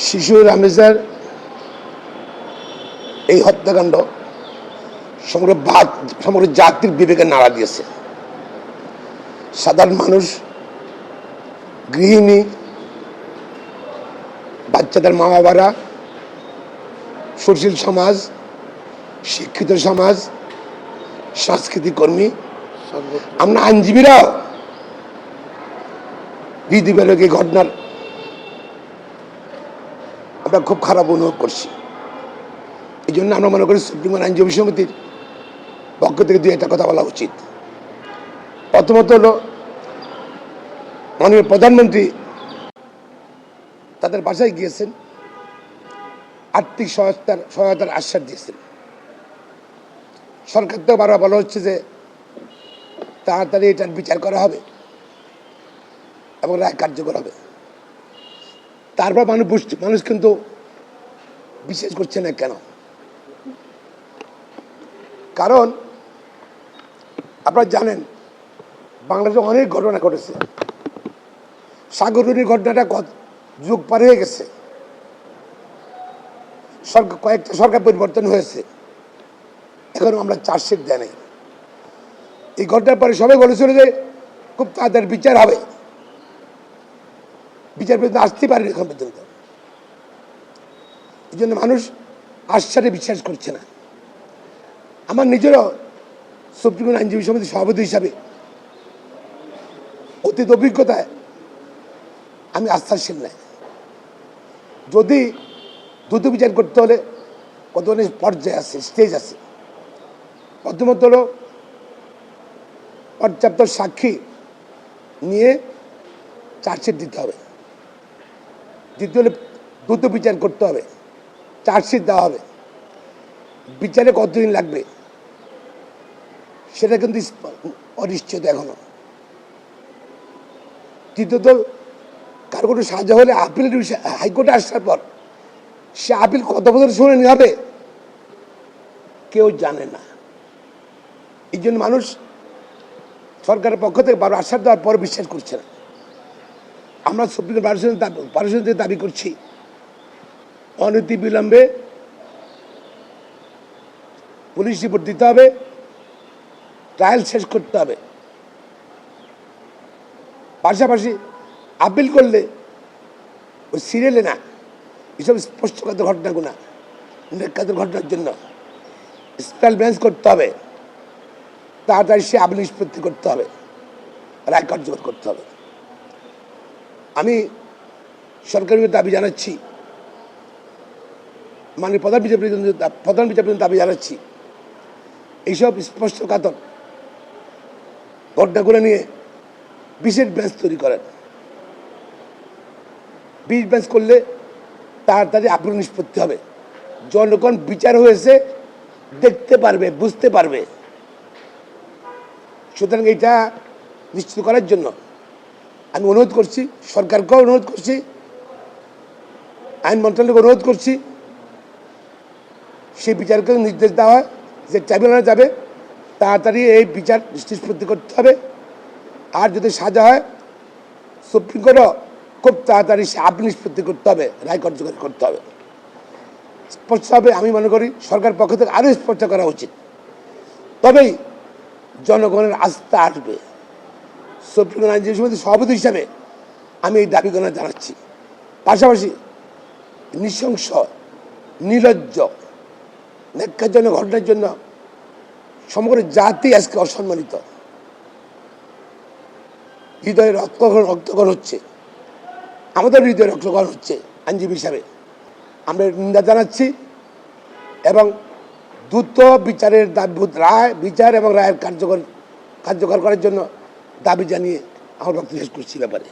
শিশু রামেজার এই হত্যাকাণ্ড সমগ্র জাতির বিবেকে নাড়া দিয়েছে। সাধারণ মানুষ, গৃহিণী, বাচ্চাদের মা বাবারা, সুশীল সমাজ, শিক্ষিত সমাজ, সাংস্কৃতিক কর্মী, আমরা আইনজীবীরাও হৃদয়বেলক এই ঘটনার আমরা খুব খারাপ অনুভব করছি। এই জন্য আমরা মনে করি সুপ্রিম কোর্ট আইনজীবী সমিতির পক্ষ থেকে দুই একটা কথা বলা উচিত। প্রথমত হলো, মাননীয় প্রধানমন্ত্রী তাদের বাসায় গিয়েছেন, আর্থিক সহায়তার আশ্বাস দিয়েছেন। সরকার থেকে বারবার বলা হচ্ছে যে তাড়াতাড়ি এটার বিচার করা হবে এবং রায় কার্যকর হবে। তারপর মানুষ কিন্তু বিশ্বাস করছে না। কেন? কারণ আপনারা জানেন বাংলাদেশে অনেক ঘটনা ঘটেছে। সাগররুনির ঘটনাটা যুগ পার হয়ে গেছে, কয়েকটা সরকার পরিবর্তন হয়েছে, এখন আমরা চার্জশিট দেয় নাই। এই ঘটনার পরে সবাই বলেছিল যে খুব তাড়াতাড়ি বিচার হবে, বিচার পর্যন্ত আসতে পারেনি এখন পর্যন্ত। এই জন্য মানুষ আশ্বাসে বিশ্বাস করছে না। আমার নিজেরও সুপ্রিম কোর্ট আইনজীবী সমিতির সভাপতি হিসাবে অতীত অভিজ্ঞতায় আমি আস্থাশীল নাই। যদি দ্রুত বিচার করতে হলে কত পর্যায়ে আছে, স্টেজ আছে। প্রথমত হলো পর্যাপ্ত সাক্ষী নিয়ে চার্জশিট দিতে হবে। দ্বিতীয় হলে দ্রুত বিচার করতে হবে, চার্জশিট দেওয়া হবে। বিচারে কতদিন লাগবে সেটা কিন্তু অনিশ্চিত এখনো। তৃতীয়ত, কারো কোনো সাজা হলে আপিলের বিষয় হাইকোর্টে আসার পর সে আপিল কত বছর শুনে নিয়ে হবে কেউ জানে না। এই জন্য মানুষ সরকারের পক্ষ থেকে বারো আশ্বাস দেওয়ার পর বিশ্বাস করছে না। আমরা সুপ্রিম কোর্ট দাবি করছি অনতি বিলম্বে পুলিশ রিপোর্ট দিতে হবে, ট্রায়াল শেষ করতে হবে। পাশাপাশি আপিল করলে ওই সিরিয়ালে না, এসব স্পষ্টগত ঘটনাগুলো নিরীক্ষাতের ঘটনার জন্য স্পেশাল বেঞ্চ করতে হবে, তাড়াতাড়ি সে আপিল নিষ্পত্তি করতে হবে, রায় কার্যকর করতে হবে। আমি সরকারের দাবি জানাচ্ছি, মানে প্রধান বিচারপতি দাবি জানাচ্ছি, এইসব স্পষ্টকাতর ঘটনাগুলো নিয়ে বিশেষ বেঞ্চ তৈরি করেন। বিশেষ বেঞ্চ করলে তাড়াতাড়ি আপিল নিষ্পত্তি হবে, জনগণ বিচার হয়েছে দেখতে পারবে, বুঝতে পারবে। সুতরাং এটা নিশ্চিত করার জন্য আমি অনুরোধ করছি, সরকারকেও অনুরোধ করছি, আইন মন্ত্রণালয়কে অনুরোধ করছি, সেই বিচারকে নির্দেশ দেওয়া হয় যে ট্রাইব্যুনালে যাবে, তাড়াতাড়ি এই বিচার নিষ্পত্তি করতে হবে। আর যদি সাজা হয় সুপ্রিম কোর্টও খুব তাড়াতাড়ি সে আপিল নিষ্পত্তি করতে হবে, রায় কার্যকর করতে হবে। স্পষ্টভাবে আমি মনে করি সরকার পক্ষ থেকে আরও স্পষ্ট করা উচিত, তবেই জনগণের আস্থা আসবে। সুপ্রিম কোর্ট আইনজীবী সমিতির সভাপতি হিসাবে আমি এই দাবিগুলো জানাচ্ছি। পাশাপাশি নৃশংস, নির্লজ্জ, ন্যাক্কারজনক ঘটনার জন্য সমগ্র জাতি আজকে অসম্মানিত, হৃদয়ে রক্তক্ষরণ হচ্ছে, আমাদের হৃদয়ে রক্তক্ষরণ হচ্ছে। আইনজীবী হিসাবে আমরা নিন্দা জানাচ্ছি এবং দ্রুত বিচারের বিচার এবং রায়ের কার্যকর করার জন্য দাবি জানিয়ে আমার বক্তব্য শেষ করছি ব্যাপারে।